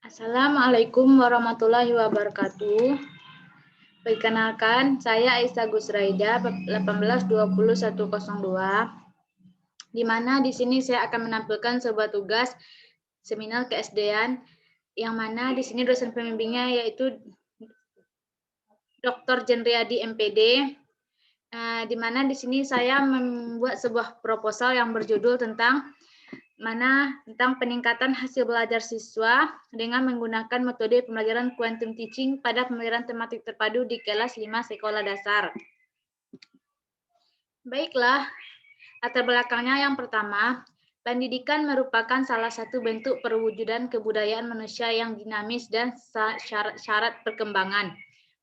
Assalamualaikum warahmatullahi wabarakatuh. Perkenalkan, saya Aisyah Gusraida, 18-2102, di mana di sini saya akan menampilkan sebuah tugas seminar KSD-an, yang mana di sini dosen pembimbingnya yaitu Dr. Jenriadi MPD, di mana di sini saya membuat sebuah proposal yang berjudul tentang peningkatan hasil belajar siswa dengan menggunakan metode pembelajaran quantum teaching pada pembelajaran tematik terpadu di kelas 5 sekolah dasar. Baiklah, latar belakangnya yang pertama, pendidikan merupakan salah satu bentuk perwujudan kebudayaan manusia yang dinamis dan syarat perkembangan.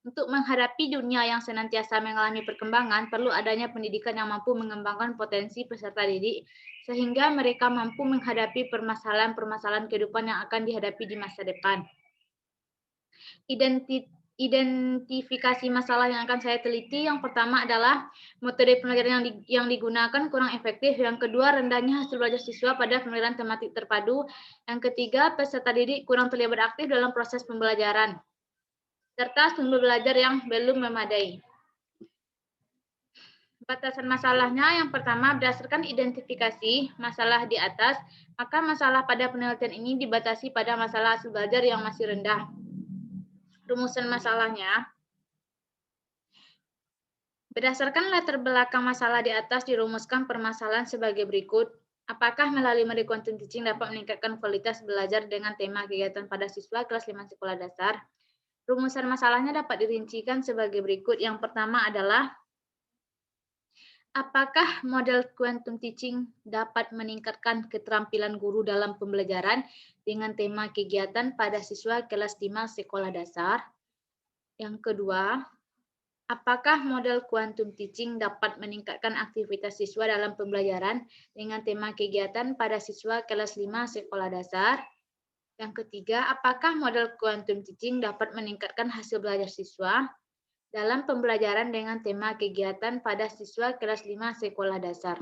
Untuk menghadapi dunia yang senantiasa mengalami perkembangan, perlu adanya pendidikan yang mampu mengembangkan potensi peserta didik, sehingga mereka mampu menghadapi permasalahan-permasalahan kehidupan yang akan dihadapi di masa depan. Identifikasi masalah yang akan saya teliti, yang pertama adalah metode pembelajaran yang digunakan kurang efektif, yang kedua rendahnya hasil belajar siswa pada pembelajaran tematik terpadu, yang ketiga peserta didik kurang terlibat aktif dalam proses pembelajaran, serta sumber belajar yang belum memadai. Batasan masalahnya, yang pertama berdasarkan identifikasi masalah di atas, maka masalah pada penelitian ini dibatasi pada masalah hasil belajar yang masih rendah. Rumusan masalahnya, berdasarkan latar belakang masalah di atas dirumuskan permasalahan sebagai berikut. Apakah melalui metode quantum teaching dapat meningkatkan kualitas belajar dengan tema kegiatan pada siswa kelas 5 sekolah dasar? Rumusan masalahnya dapat dirincikan sebagai berikut. Yang pertama adalah, apakah model quantum teaching dapat meningkatkan keterampilan guru dalam pembelajaran dengan tema kegiatan pada siswa kelas 5 sekolah dasar? Yang kedua, apakah model quantum teaching dapat meningkatkan aktivitas siswa dalam pembelajaran dengan tema kegiatan pada siswa kelas 5 sekolah dasar? Yang ketiga, apakah model quantum teaching dapat meningkatkan hasil belajar siswa dalam pembelajaran dengan tema kegiatan pada siswa kelas 5 sekolah dasar?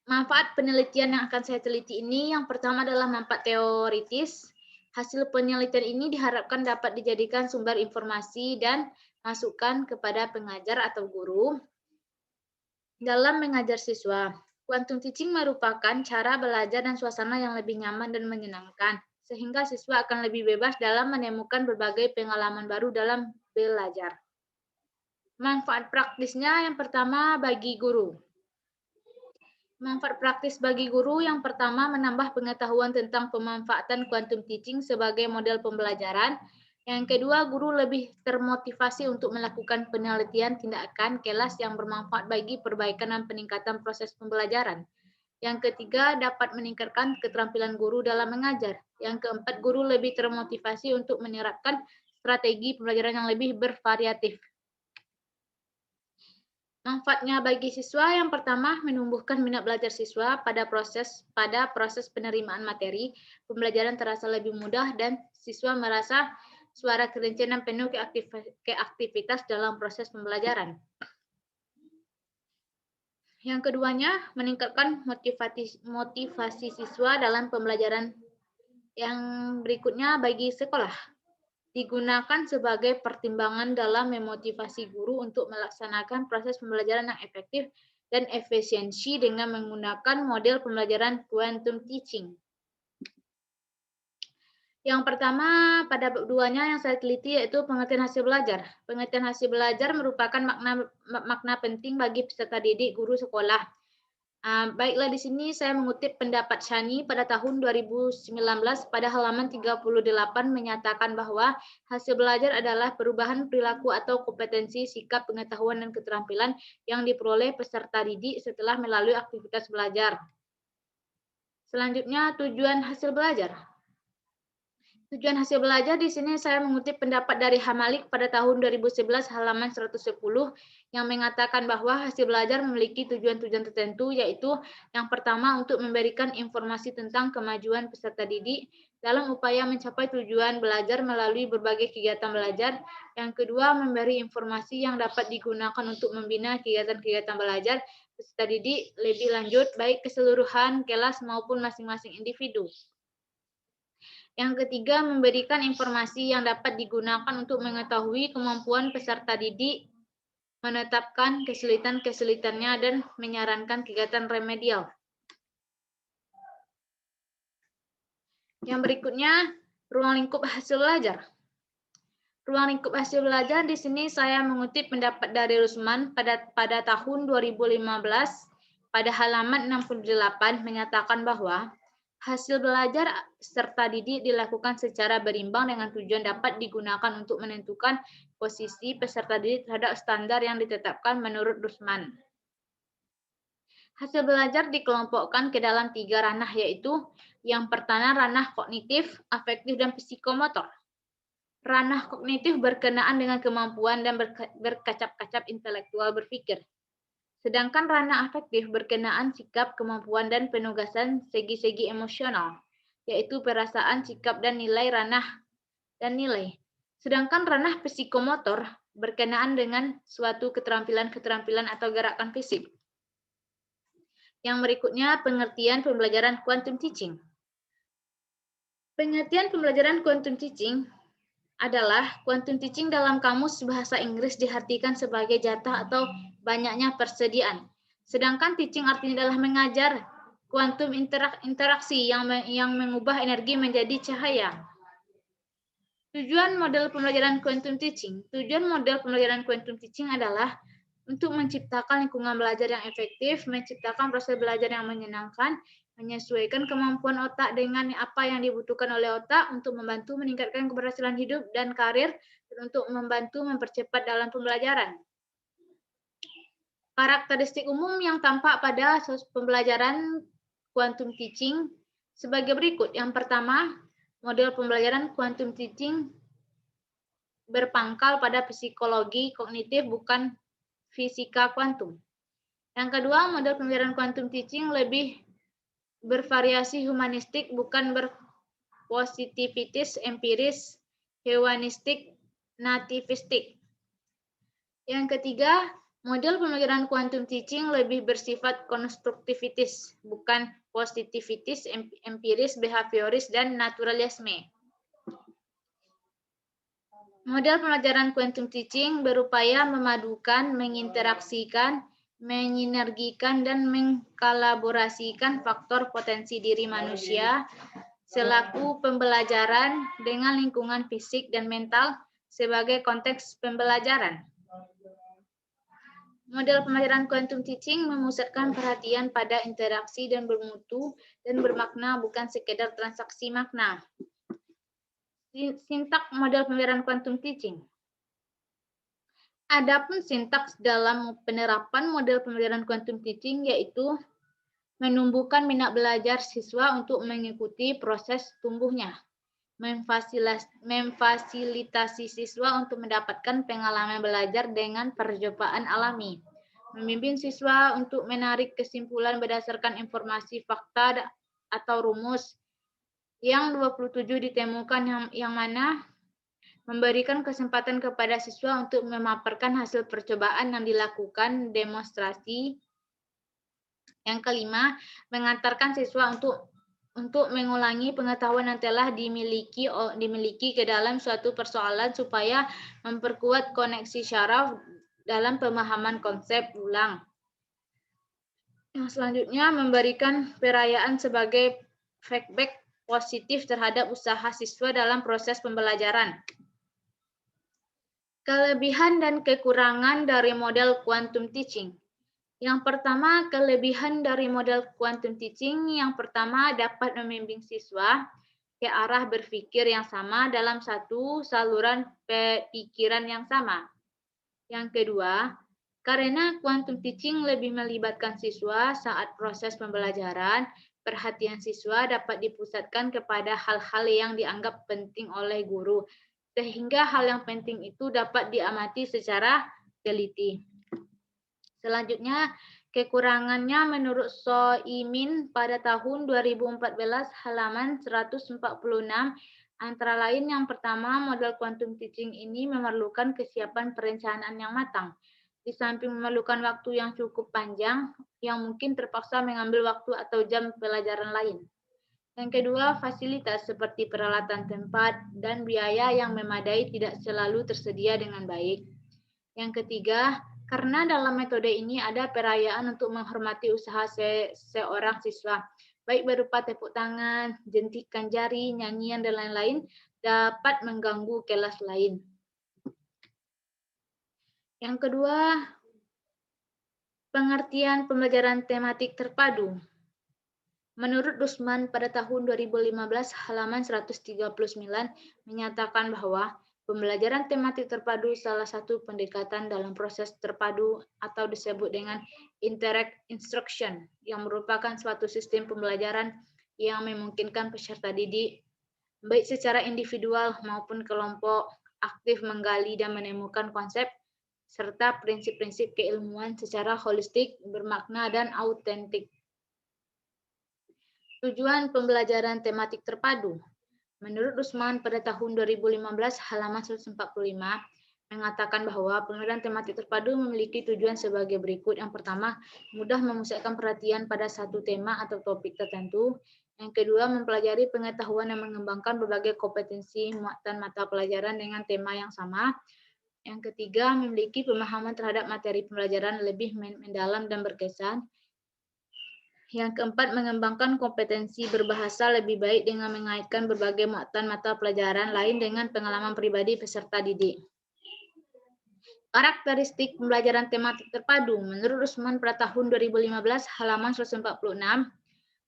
Manfaat penelitian yang akan saya teliti ini, yang pertama adalah manfaat teoritis. Hasil penelitian ini diharapkan dapat dijadikan sumber informasi dan masukan kepada pengajar atau guru dalam mengajar siswa. Quantum teaching merupakan cara belajar dan suasana yang lebih nyaman dan menyenangkan, sehingga siswa akan lebih bebas dalam menemukan berbagai pengalaman baru dalam belajar. Manfaat praktisnya, yang pertama bagi guru. Manfaat praktis bagi guru, yang pertama menambah pengetahuan tentang pemanfaatan quantum teaching sebagai model pembelajaran. Yang kedua, guru lebih termotivasi untuk melakukan penelitian tindakan kelas yang bermanfaat bagi perbaikan dan peningkatan proses pembelajaran. Yang ketiga, dapat meningkatkan keterampilan guru dalam mengajar. Yang keempat, guru lebih termotivasi untuk menerapkan strategi pembelajaran yang lebih bervariatif. Manfaatnya bagi siswa, yang pertama menumbuhkan minat belajar siswa pada proses penerimaan materi, pembelajaran terasa lebih mudah dan siswa merasa suara kerincian dan penuh keaktivitas dalam proses pembelajaran. Yang keduanya, meningkatkan motivasi siswa dalam pembelajaran. Yang berikutnya bagi sekolah, digunakan sebagai pertimbangan dalam memotivasi guru untuk melaksanakan proses pembelajaran yang efektif dan efisiensi dengan menggunakan model pembelajaran quantum teaching. Yang pertama, pada bab 2-nya yang saya teliti yaitu pengertian hasil belajar. Pengertian hasil belajar merupakan makna penting bagi peserta didik guru sekolah. Baiklah, di sini saya mengutip pendapat Shani pada tahun 2019 pada halaman 38 menyatakan bahwa hasil belajar adalah perubahan perilaku atau kompetensi, sikap, pengetahuan, dan keterampilan yang diperoleh peserta didik setelah melalui aktivitas belajar. Selanjutnya, tujuan hasil belajar. Tujuan hasil belajar, di sini saya mengutip pendapat dari Hamalik pada tahun 2011 halaman 110 yang mengatakan bahwa hasil belajar memiliki tujuan-tujuan tertentu, yaitu yang pertama untuk memberikan informasi tentang kemajuan peserta didik, dalam upaya mencapai tujuan belajar melalui berbagai kegiatan belajar. Yang kedua, memberi informasi yang dapat digunakan untuk membina kegiatan-kegiatan belajar peserta didik lebih lanjut, baik keseluruhan kelas maupun masing-masing individu. Yang ketiga, memberikan informasi yang dapat digunakan untuk mengetahui kemampuan peserta didik, menetapkan kesulitan-kesulitannya, dan menyarankan kegiatan remedial. Yang berikutnya, ruang lingkup hasil belajar. Ruang lingkup hasil belajar di sini saya mengutip pendapat dari Rusman pada tahun 2015 pada halaman 68 menyatakan bahwa hasil belajar serta didik dilakukan secara berimbang dengan tujuan dapat digunakan untuk menentukan posisi peserta didik terhadap standar yang ditetapkan menurut Rusman. Hasil belajar dikelompokkan ke dalam 3 ranah, yaitu yang pertama ranah kognitif, afektif, dan psikomotor. Ranah kognitif berkenaan dengan kemampuan dan berkacap-kacap intelektual berpikir. Sedangkan ranah afektif berkenaan sikap, kemampuan, dan penugasan segi-segi emosional, yaitu perasaan, sikap, dan nilai nilai. Sedangkan ranah psikomotor berkenaan dengan suatu keterampilan-keterampilan atau gerakan fisik. Yang berikutnya, pengertian pembelajaran quantum teaching. Pengertian pembelajaran quantum teaching adalah quantum teaching dalam kamus bahasa Inggris diartikan sebagai jatah atau banyaknya persediaan. Sedangkan teaching artinya adalah mengajar, quantum interaksi yang mengubah energi menjadi cahaya. Tujuan model pembelajaran quantum teaching. Tujuan model pembelajaran quantum teaching adalah untuk menciptakan lingkungan belajar yang efektif, menciptakan proses belajar yang menyenangkan, menyesuaikan kemampuan otak dengan apa yang dibutuhkan oleh otak untuk membantu meningkatkan keberhasilan hidup dan karir, dan untuk membantu mempercepat dalam pembelajaran. Karakteristik umum yang tampak pada pembelajaran quantum teaching sebagai berikut. Yang pertama, model pembelajaran quantum teaching berpangkal pada psikologi kognitif, bukan fisika kuantum. Yang kedua, model pembelajaran quantum teaching lebih bervariasi humanistik, bukan berpositivitis, empiris, hewanistik, nativistik. Yang ketiga, model pembelajaran quantum teaching lebih bersifat konstruktivitis, bukan positivitis, empiris, behavioris, dan naturalisme. Model pembelajaran quantum teaching berupaya memadukan, menginteraksikan, menyinergikan, dan mengkolaborasikan faktor potensi diri manusia selaku pembelajaran dengan lingkungan fisik dan mental sebagai konteks pembelajaran. Model pembelajaran quantum teaching memusatkan perhatian pada interaksi dan bermutu dan bermakna, bukan sekedar transaksi makna. Sintak model pembelajaran quantum teaching. Adapun sintaks dalam penerapan model pembelajaran quantum teaching yaitu menumbuhkan minat belajar siswa untuk mengikuti proses tumbuhnya, memfasilitasi siswa untuk mendapatkan pengalaman belajar dengan percobaan alami, membimbing siswa untuk menarik kesimpulan berdasarkan informasi fakta atau rumus yang 27 ditemukan yang mana memberikan kesempatan kepada siswa untuk memaparkan hasil percobaan yang dilakukan demonstrasi. Yang kelima, mengantarkan siswa untuk mengulangi pengetahuan yang telah dimiliki ke dalam suatu persoalan supaya memperkuat koneksi syaraf dalam pemahaman konsep ulang. Yang selanjutnya, memberikan perayaan sebagai feedback positif terhadap usaha siswa dalam proses pembelajaran. Kelebihan dan kekurangan dari model quantum teaching. Yang pertama, kelebihan dari model quantum teaching yang pertama dapat membimbing siswa ke arah berpikir yang sama dalam satu saluran pikiran yang sama. Yang kedua, karena quantum teaching lebih melibatkan siswa saat proses pembelajaran, perhatian siswa dapat dipusatkan kepada hal-hal yang dianggap penting oleh guru, sehingga hal yang penting itu dapat diamati secara teliti. Selanjutnya, Kekurangannya menurut Soimin pada tahun 2014 halaman 146 antara lain yang pertama, model quantum teaching ini memerlukan kesiapan perencanaan yang matang. Di samping memerlukan waktu yang cukup panjang, yang mungkin terpaksa mengambil waktu atau jam pelajaran lain. Yang kedua, fasilitas seperti peralatan tempat dan biaya yang memadai tidak selalu tersedia dengan baik. Yang ketiga, karena dalam metode ini ada perayaan untuk menghormati usaha seorang siswa, baik berupa tepuk tangan, jentikan jari, nyanyian, dan lain-lain, dapat mengganggu kelas lain. Yang kedua, pengertian pembelajaran tematik terpadu. Menurut Rusman pada tahun 2015 halaman 139 menyatakan bahwa pembelajaran tematik terpadu salah satu pendekatan dalam proses terpadu atau disebut dengan indirect instruction yang merupakan suatu sistem pembelajaran yang memungkinkan peserta didik baik secara individual maupun kelompok aktif menggali dan menemukan konsep serta prinsip-prinsip keilmuan secara holistik, bermakna dan autentik. Tujuan pembelajaran tematik terpadu. Menurut Rusman pada tahun 2015 halaman 145 mengatakan bahwa pembelajaran tematik terpadu memiliki tujuan sebagai berikut. Yang pertama, mudah memusatkan perhatian pada satu tema atau topik tertentu. Yang kedua, mempelajari pengetahuan dan mengembangkan berbagai kompetensi muatan mata pelajaran dengan tema yang sama. Yang ketiga, memiliki pemahaman terhadap materi pembelajaran lebih mendalam dan berkesan. Yang keempat, mengembangkan kompetensi berbahasa lebih baik dengan mengaitkan berbagai muatan mata pelajaran lain dengan pengalaman pribadi peserta didik. Karakteristik pembelajaran tematik terpadu. Menurut Rusman pada tahun 2015 halaman 146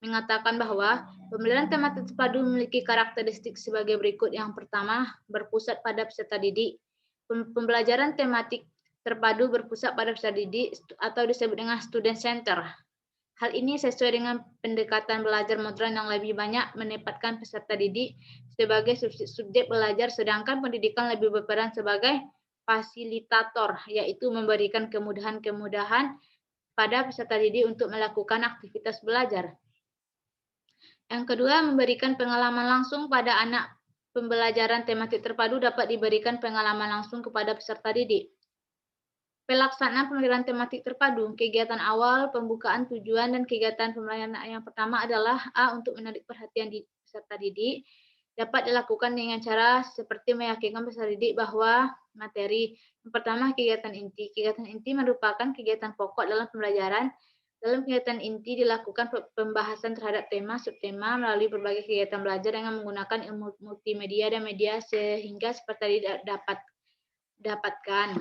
mengatakan bahwa pembelajaran tematik terpadu memiliki karakteristik sebagai berikut. Yang pertama, berpusat pada peserta didik. Pembelajaran tematik terpadu berpusat pada peserta didik atau disebut dengan student center. Hal ini sesuai dengan pendekatan belajar modern yang lebih banyak menempatkan peserta didik sebagai subjek belajar, sedangkan pendidikan lebih berperan sebagai fasilitator, yaitu memberikan kemudahan-kemudahan pada peserta didik untuk melakukan aktivitas belajar. Yang kedua, memberikan pengalaman langsung pada anak. Pembelajaran tematik terpadu dapat diberikan pengalaman langsung kepada peserta didik. Pelaksanaan pembelajaran tematik terpadu, kegiatan awal, pembukaan, tujuan, dan kegiatan pembelajaran yang pertama adalah A. Untuk menarik perhatian peserta didik. Dapat dilakukan dengan cara seperti meyakinkan peserta didik bahwa materi. Yang pertama, kegiatan inti. Kegiatan inti merupakan kegiatan pokok dalam pembelajaran. Dalam kegiatan inti dilakukan pembahasan terhadap tema, subtema melalui berbagai kegiatan belajar dengan menggunakan ilmu multimedia dan media sehingga seperti dapatkan.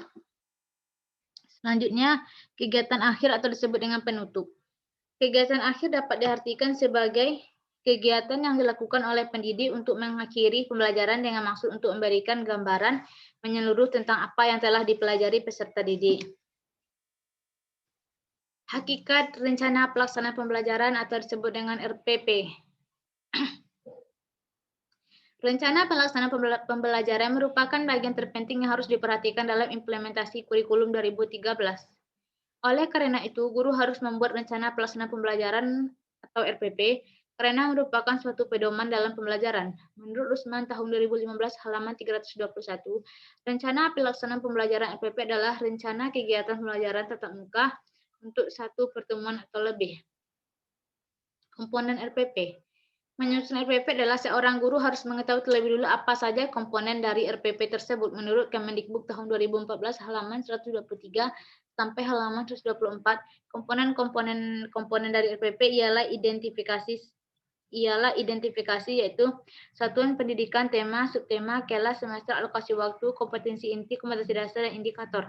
Selanjutnya, kegiatan akhir atau disebut dengan penutup. Kegiatan akhir dapat diartikan sebagai kegiatan yang dilakukan oleh pendidik untuk mengakhiri pembelajaran dengan maksud untuk memberikan gambaran menyeluruh tentang apa yang telah dipelajari peserta didik. Hakikat rencana pelaksanaan pembelajaran atau disebut dengan RPP. Rencana pelaksanaan pembelajaran merupakan bagian terpenting yang harus diperhatikan dalam implementasi kurikulum 2013. Oleh karena itu, guru harus membuat rencana pelaksanaan pembelajaran atau RPP karena merupakan suatu pedoman dalam pembelajaran. Menurut Rusman tahun 2015 halaman 321, rencana pelaksanaan pembelajaran RPP adalah rencana kegiatan pembelajaran tatap muka untuk satu pertemuan atau lebih. Komponen RPP. Menyusun RPP adalah seorang guru harus mengetahui terlebih dulu apa saja komponen dari RPP tersebut. Menurut Kemendikbud tahun 2014 halaman 123 sampai halaman 124, komponen dari RPP ialah identifikasi yaitu satuan pendidikan, tema, subtema, kelas, semester, alokasi waktu, kompetensi inti, kompetensi dasar, dan indikator.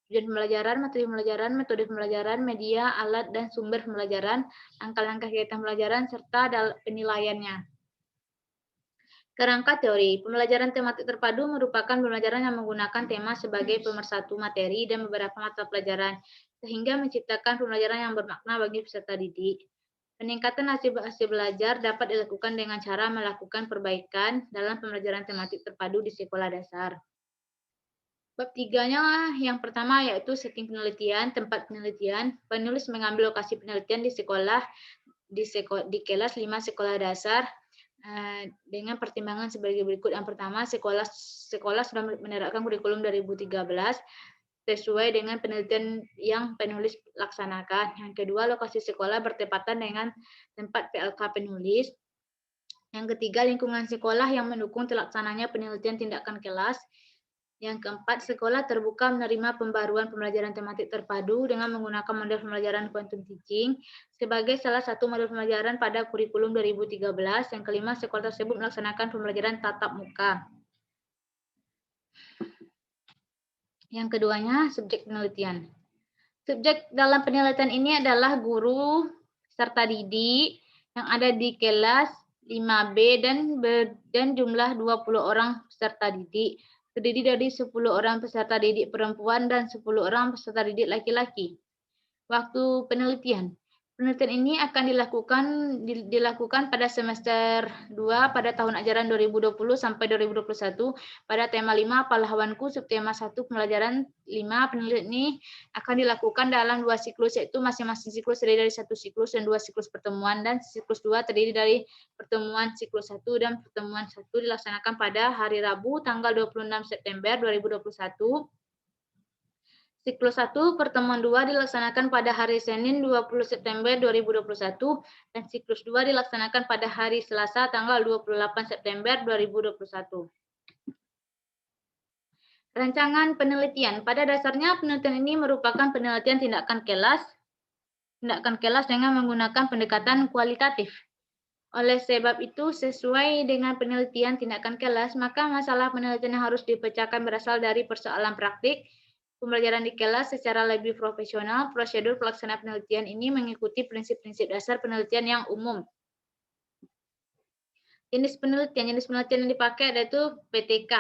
Tujuan pembelajaran, materi pembelajaran, metode pembelajaran, media, alat, dan sumber pembelajaran, langkah-langkah kegiatan pembelajaran, serta penilaiannya. Kerangka teori, pembelajaran tematik terpadu merupakan pembelajaran yang menggunakan tema sebagai pemersatu materi dan beberapa mata pelajaran, sehingga menciptakan pembelajaran yang bermakna bagi peserta didik. Peningkatan hasil belajar dapat dilakukan dengan cara melakukan perbaikan dalam pembelajaran tematik terpadu di sekolah dasar. Bab 3-nya yang pertama yaitu setting penelitian, tempat penelitian. Penulis mengambil lokasi penelitian di sekolah, di kelas 5 sekolah dasar dengan pertimbangan sebagai berikut. Yang pertama, sekolah sudah menerapkan kurikulum 2013 sesuai dengan penelitian yang penulis laksanakan. Yang kedua, lokasi sekolah bertepatan dengan tempat PLK penulis. Yang ketiga, lingkungan sekolah yang mendukung terlaksananya penelitian tindakan kelas. Yang keempat, sekolah terbuka menerima pembaruan pembelajaran tematik terpadu dengan menggunakan model pembelajaran quantum teaching sebagai salah satu model pembelajaran pada kurikulum 2013. Yang kelima, sekolah tersebut melaksanakan pembelajaran tatap muka. Yang keduanya, subjek penelitian. Subjek dalam penelitian ini adalah guru serta didik yang ada di kelas 5B dan jumlah 20 orang peserta didik. Terdiri dari 10 orang peserta didik perempuan dan 10 orang peserta didik laki-laki. Waktu penelitian. Penelitian ini akan dilakukan pada semester 2 pada tahun ajaran 2020 sampai 2021 pada tema 5 pahlawanku, subtema 1 pembelajaran 5. Penelitian ini akan dilakukan dalam 2 siklus, yaitu masing-masing siklus terdiri dari 1 siklus dan 2 siklus pertemuan, dan siklus 2 terdiri dari pertemuan siklus 1 dan pertemuan 1 dilaksanakan pada hari Rabu tanggal 26 September 2021. Siklus 1 pertemuan 2 dilaksanakan pada hari Senin 20 September 2021 dan siklus 2 dilaksanakan pada hari Selasa tanggal 28 September 2021. Rancangan penelitian. Pada dasarnya penelitian ini merupakan penelitian tindakan kelas dengan menggunakan pendekatan kualitatif. Oleh sebab itu, sesuai dengan penelitian tindakan kelas, maka masalah penelitian yang harus dipecahkan berasal dari persoalan praktik, pembelajaran di kelas secara lebih profesional. Prosedur pelaksanaan penelitian ini mengikuti prinsip-prinsip dasar penelitian yang umum. Jenis penelitian yang dipakai yaitu PTK.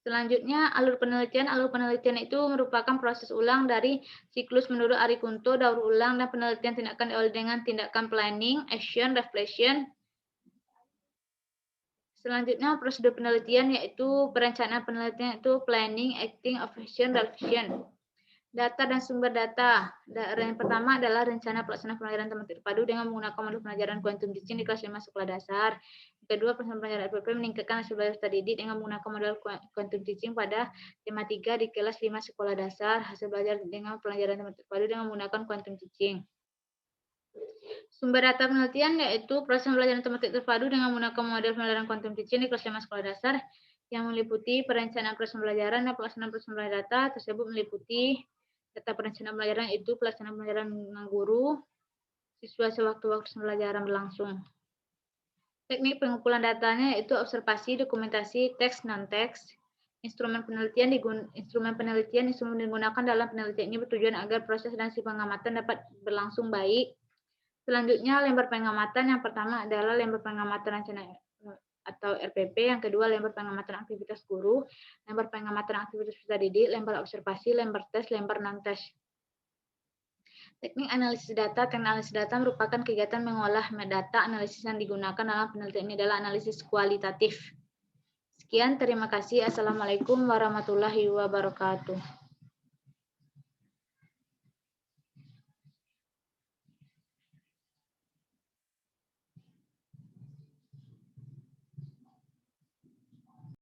Selanjutnya, alur penelitian. Alur penelitian itu merupakan proses ulang dari siklus menurut Ari Kunto, daur ulang, dan penelitian tindakan dengan tindakan planning, action, reflection. Selanjutnya, prosedur penelitian yaitu perencanaan penelitian itu planning, acting, action, reflection. Data dan sumber data. Yang pertama adalah rencana pelaksanaan pembelajaran tematik terpadu dengan menggunakan modul pelajaran quantum teaching di kelas 5 sekolah dasar. Kedua, pelaksanaan pelajaran RPP meningkatkan hasil belajar peserta didik dengan menggunakan modul quantum teaching pada tema 3 di kelas 5 sekolah dasar. Hasil belajar dengan pelajaran tematik terpadu dengan menggunakan quantum teaching. Sumber data penelitian yaitu proses pembelajaran tematik terpadu dengan menggunakan model pembelajaran quantum teaching di kelas 5 sekolah dasar yang meliputi perencanaan proses pembelajaran dan pelaksanaan proses pembelajaran data tersebut meliputi data perencanaan pembelajaran itu pelaksanaan pembelajaran dengan guru, siswa sewaktu-waktu pembelajaran berlangsung. Teknik pengumpulan datanya yaitu observasi, dokumentasi, teks, non-teks. Instrumen penelitian digunakan dalam penelitian ini bertujuan agar proses dan si pengamatan dapat berlangsung baik. Selanjutnya, lembar pengamatan. Yang pertama adalah lembar pengamatan rencana atau RPP, yang kedua lembar pengamatan aktivitas guru, lembar pengamatan aktivitas peserta didik, lembar observasi, lembar tes, lembar non-tes. Teknik analisis data. Teknik analisis data merupakan kegiatan mengolah data. Analisis yang digunakan dalam penelitian ini adalah analisis kualitatif. Sekian, terima kasih. Assalamualaikum warahmatullahi wabarakatuh.